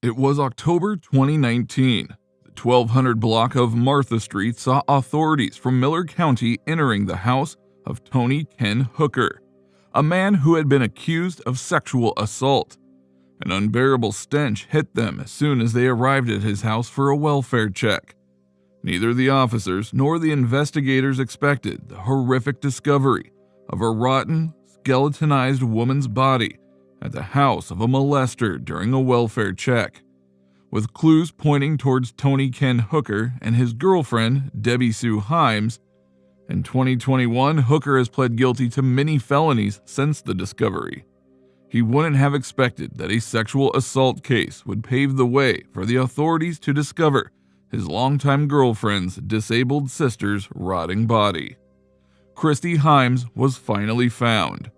It was October 2019. The 1200 block of Martha Street saw authorities from Miller County entering the house of Tony Ken Hooker, a man who had been accused of sexual assault. An unbearable stench hit them as soon as they arrived at his house for a welfare check. Neither the officers nor the investigators expected the horrific discovery of a rotten, skeletonized woman's body at the house of a molester during a welfare check. With clues pointing towards Tony Ken Hooker and his girlfriend, Debbie Sue Himes, in 2021, Hooker has pled guilty to many felonies since the discovery. He wouldn't have expected that a sexual assault case would pave the way for the authorities to discover his longtime girlfriend's disabled sister's rotting body. Christy Himes was finally found,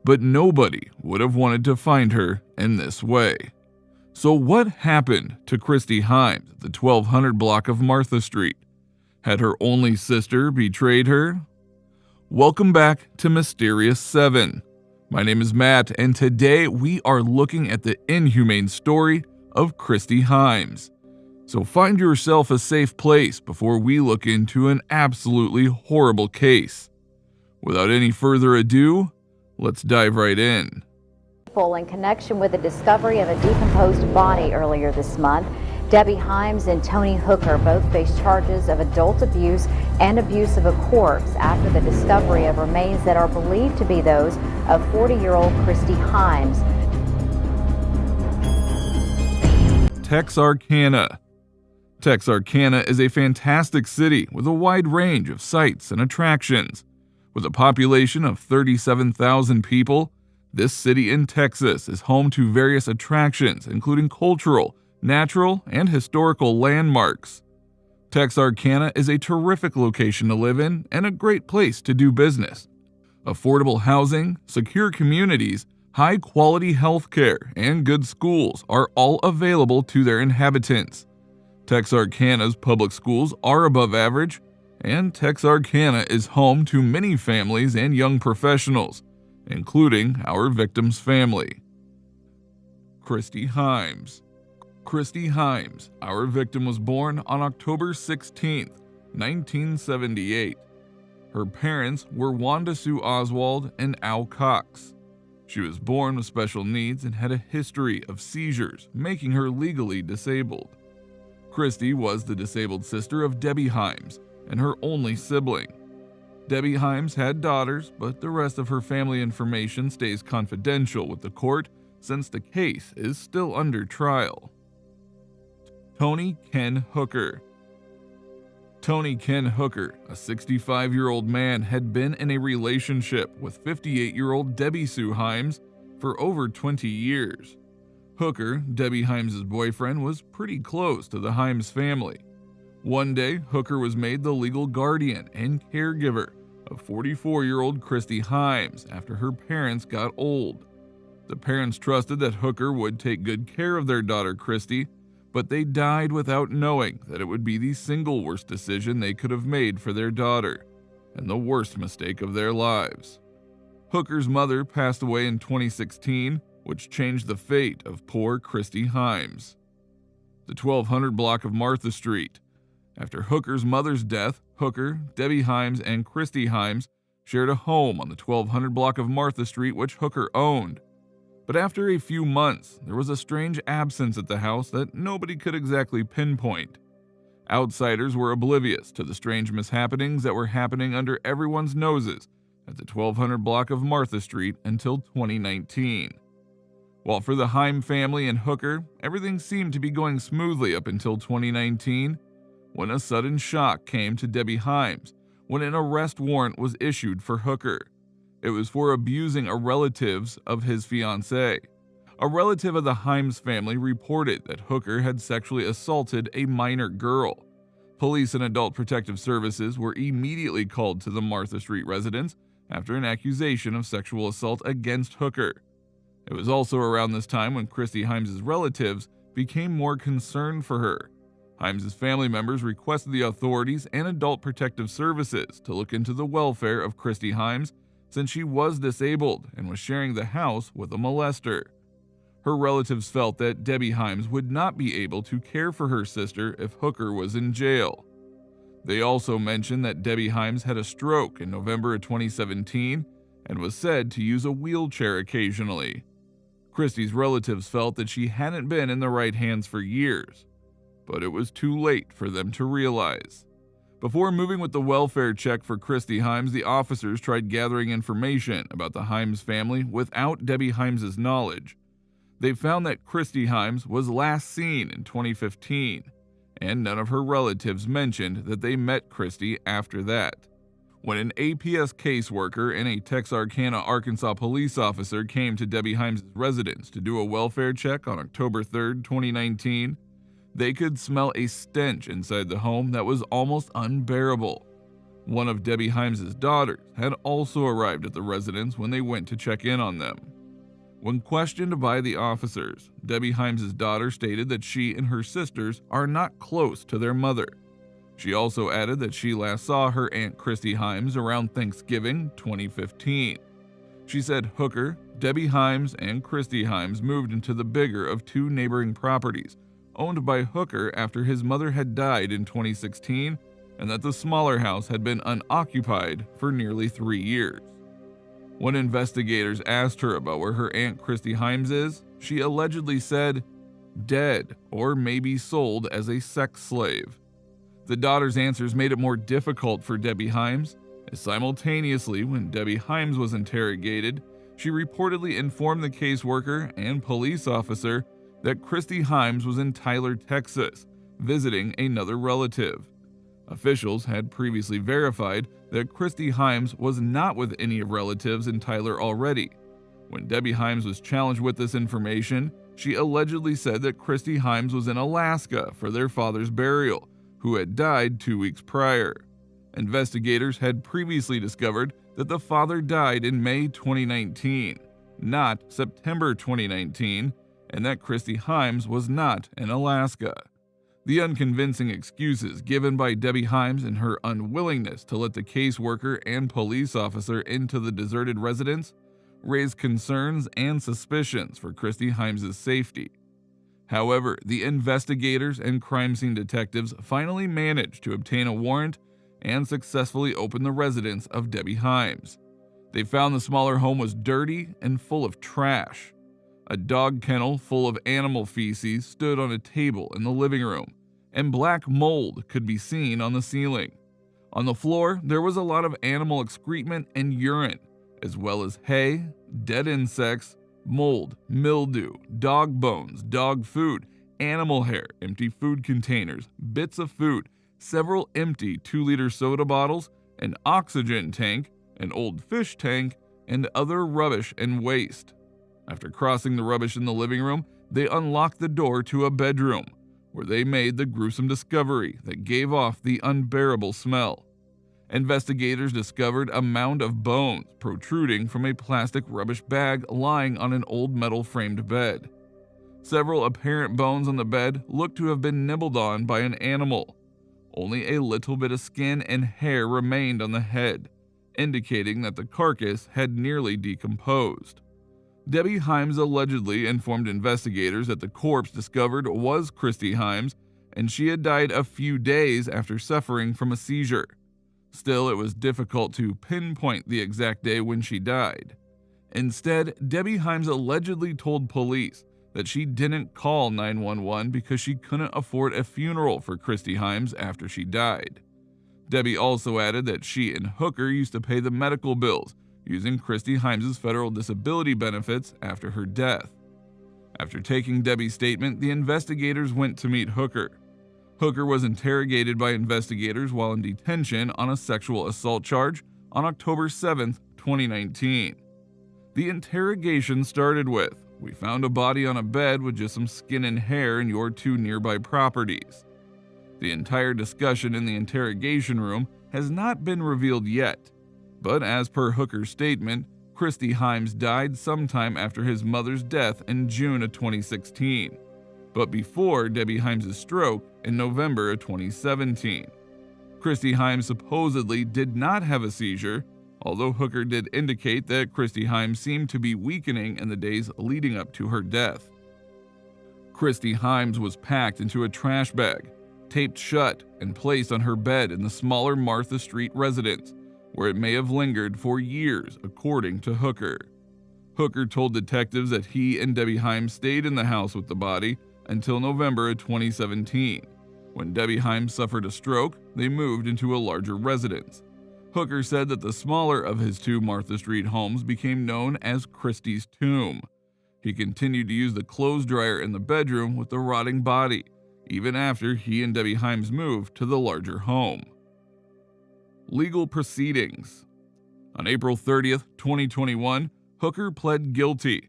but nobody would have wanted to find her in this way. So what happened to Christy Himes at the 1200 block of Martha Street? Had her only sister betrayed her? Welcome back to Mysterious 7. My name is Matt, and today we are looking at the inhumane story of Christy Himes. So find yourself a safe place before we look into an absolutely horrible case. Without any further ado, let's dive right in. In connection with the discovery of a decomposed body earlier this month, Debbie Himes and Tony Hooker both face charges of adult abuse and abuse of a corpse after the discovery of remains that are believed to be those of 40-year-old Christy Himes. Texarkana. Texarkana is a fantastic city with a wide range of sights and attractions. With a population of 37,000 people, this city in Texas is home to various attractions, including cultural, natural, and historical landmarks. Texarkana is a terrific location to live in and a great place to do business. Affordable housing, secure communities, high-quality healthcare, and good schools are all available to their inhabitants. Texarkana's public schools are above average, and Texarkana is home to many families and young professionals, including our victim's family. Christy Himes. Christy Himes, our victim, was born on October 16, 1978. Her parents were Wanda Sue Oswald and Al Cox. She was born with special needs and had a history of seizures, making her legally disabled. Christy was the disabled sister of Debbie Himes and her only sibling. Debbie Himes had daughters, but the rest of her family information stays confidential with the court since the case is still under trial. Tony Ken Hooker. Tony Ken Hooker, a 65-year-old man, had been in a relationship with 58-year-old Debbie Sue Himes for over 20 years. Hooker, Debbie Himes' boyfriend, was pretty close to the Himes family. One day, Hooker was made the legal guardian and caregiver of 44-year-old Christy Himes after her parents got old. The parents trusted that Hooker would take good care of their daughter Christy, but they died without knowing that it would be the single worst decision they could have made for their daughter, and the worst mistake of their lives. Hooker's mother passed away in 2016, which changed the fate of poor Christy Himes. The 1200 block of Martha Street. After Hooker's mother's death, Hooker, Debbie Himes, and Christy Himes shared a home on the 1200 block of Martha Street which Hooker owned. But after a few months, there was a strange absence at the house that nobody could exactly pinpoint. Outsiders were oblivious to the strange mishappenings that were happening under everyone's noses at the 1200 block of Martha Street until 2019. While for the Himes family and Hooker, everything seemed to be going smoothly up until 2019, when a sudden shock came to Debbie Himes when an arrest warrant was issued for Hooker. It was for abusing a relative of his fiancée. A relative of the Himes family reported that Hooker had sexually assaulted a minor girl. Police and Adult Protective Services were immediately called to the Martha Street residence after an accusation of sexual assault against Hooker. It was also around this time when Christy Himes' relatives became more concerned for her. Himes' family members requested the authorities and Adult Protective Services to look into the welfare of Christy Himes since she was disabled and was sharing the house with a molester. Her relatives felt that Debbie Himes would not be able to care for her sister if Hooker was in jail. They also mentioned that Debbie Himes had a stroke in November of 2017 and was said to use a wheelchair occasionally. Christy's relatives felt that she hadn't been in the right hands for years, but it was too late for them to realize. Before moving with the welfare check for Christy Himes, the officers tried gathering information about the Himes family without Debbie Himes' knowledge. They found that Christy Himes was last seen in 2015, and none of her relatives mentioned that they met Christy after that. When an APS caseworker and a Texarkana, Arkansas police officer came to Debbie Himes' residence to do a welfare check on October 3, 2019, they could smell a stench inside the home that was almost unbearable. One of Debbie Himes' daughters had also arrived at the residence when they went to check in on them. When questioned by the officers, Debbie Himes' daughter stated that she and her sisters are not close to their mother. She also added that she last saw her Aunt Christy Himes around Thanksgiving 2015. She said Hooker, Debbie Himes, and Christy Himes moved into the bigger of two neighboring properties owned by Hooker after his mother had died in 2016, and that the smaller house had been unoccupied for nearly 3 years. When investigators asked her about where her Aunt Christy Himes is, she allegedly said, "dead or maybe sold as a sex slave." The daughter's answers made it more difficult for Debbie Himes, as simultaneously when Debbie Himes was interrogated, she reportedly informed the caseworker and police officer that Christy Himes was in Tyler, Texas, visiting another relative. Officials had previously verified that Christy Himes was not with any relatives in Tyler already. When Debbie Himes was challenged with this information, she allegedly said that Christy Himes was in Alaska for their father's burial, who had died 2 weeks prior. Investigators had previously discovered that the father died in May 2019, not September 2019, and that Christy Himes was not in Alaska. The unconvincing excuses given by Debbie Himes and her unwillingness to let the caseworker and police officer into the deserted residence raised concerns and suspicions for Christy Himes' safety. However, the investigators and crime scene detectives finally managed to obtain a warrant and successfully open the residence of Debbie Himes. They found the smaller home was dirty and full of trash. A dog kennel full of animal feces stood on a table in the living room, and black mold could be seen on the ceiling. On the floor, there was a lot of animal excrement and urine, as well as hay, dead insects, mold, mildew, dog bones, dog food, animal hair, empty food containers, bits of food, several empty 2-liter soda bottles, an oxygen tank, an old fish tank, and other rubbish and waste. After crossing the rubbish in the living room, they unlocked the door to a bedroom, where they made the gruesome discovery that gave off the unbearable smell. Investigators discovered a mound of bones protruding from a plastic rubbish bag lying on an old metal framed bed. Several apparent bones on the bed looked to have been nibbled on by an animal. Only a little bit of skin and hair remained on the head, indicating that the carcass had nearly decomposed. Debbie Himes allegedly informed investigators that the corpse discovered was Christy Himes, and she had died a few days after suffering from a seizure. Still, it was difficult to pinpoint the exact day when she died. Instead, Debbie Himes allegedly told police that she didn't call 911 because she couldn't afford a funeral for Christy Himes after she died. Debbie also added that she and Hooker used to pay the medical bills using Christy Himes' federal disability benefits after her death. After taking Debbie's statement, the investigators went to meet Hooker. Hooker was interrogated by investigators while in detention on a sexual assault charge on October 7, 2019. The interrogation started with, "We found a body on a bed with just some skin and hair in your 2 nearby properties." The entire discussion in the interrogation room has not been revealed yet, but as per Hooker's statement, Christy Himes died sometime after his mother's death in June of 2016, but before Debbie Himes' stroke in November of 2017. Christy Himes supposedly did not have a seizure, although Hooker did indicate that Christy Himes seemed to be weakening in the days leading up to her death. Christy Himes was packed into a trash bag, taped shut, and placed on her bed in the smaller Martha Street residence, where it may have lingered for years, according to Hooker. Hooker told detectives that he and Debbie Himes stayed in the house with the body until November of 2017. When Debbie Himes suffered a stroke, they moved into a larger residence. Hooker said that the smaller of his two Martha Street homes became known as Christy's tomb. He continued to use the clothes dryer in the bedroom with the rotting body, even after he and Debbie Himes moved to the larger home. Legal proceedings. On April 30th, 2021, Hooker pled guilty.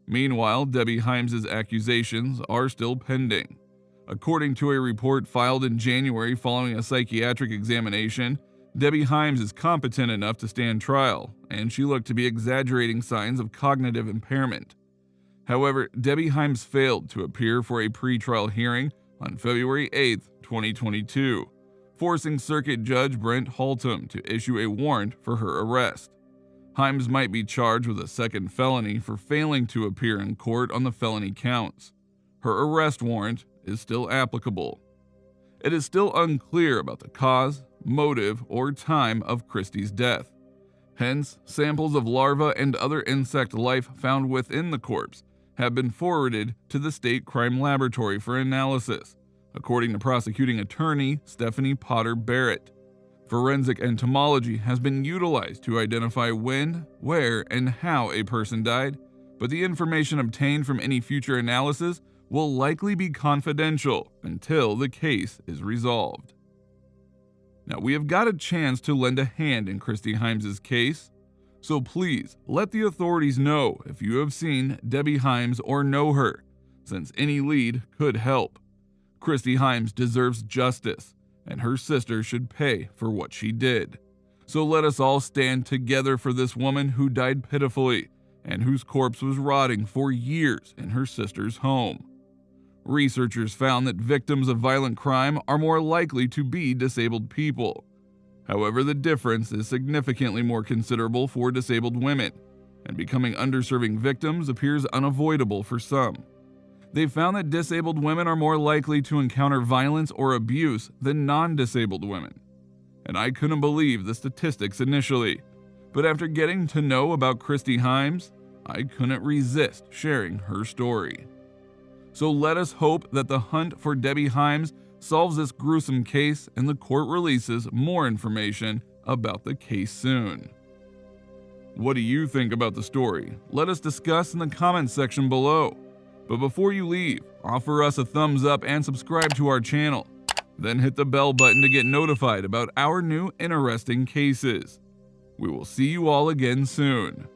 Meanwhile, Debbie Himes' accusations are still pending. According to a report filed in January following a psychiatric examination, Debbie Himes is competent enough to stand trial, and she looked to be exaggerating signs of cognitive impairment. However, Debbie Himes failed to appear for a pretrial hearing on February 8, 2022, forcing Circuit Judge Brent Haltom to issue a warrant for her arrest. Himes might be charged with a second felony for failing to appear in court on the felony counts. Her arrest warrant is still applicable. It is still unclear about the cause, motive, or time of Christy's death. Hence, samples of larvae and other insect life found within the corpse have been forwarded to the State Crime Laboratory for analysis, according to prosecuting attorney Stephanie Potter Barrett. Forensic entomology has been utilized to identify when, where, and how a person died, but the information obtained from any future analysis will likely be confidential until the case is resolved. Now, we have got a chance to lend a hand in Christy Himes' case, so please let the authorities know if you have seen Debbie Himes or know her, since any lead could help. Christy Himes deserves justice, and her sister should pay for what she did. So let us all stand together for this woman who died pitifully and whose corpse was rotting for years in her sister's home. Researchers found that victims of violent crime are more likely to be disabled people. However, the difference is significantly more considerable for disabled women, and becoming underserving victims appears unavoidable for some. They found that disabled women are more likely to encounter violence or abuse than non-disabled women. And I couldn't believe the statistics initially, but after getting to know about Christy Himes, I couldn't resist sharing her story. So let us hope that the hunt for Debbie Himes solves this gruesome case and the court releases more information about the case soon. What do you think about the story? Let us discuss in the comments section below. But before you leave, offer us a thumbs up and subscribe to our channel. Then hit the bell button to get notified about our new interesting cases. We will see you all again soon.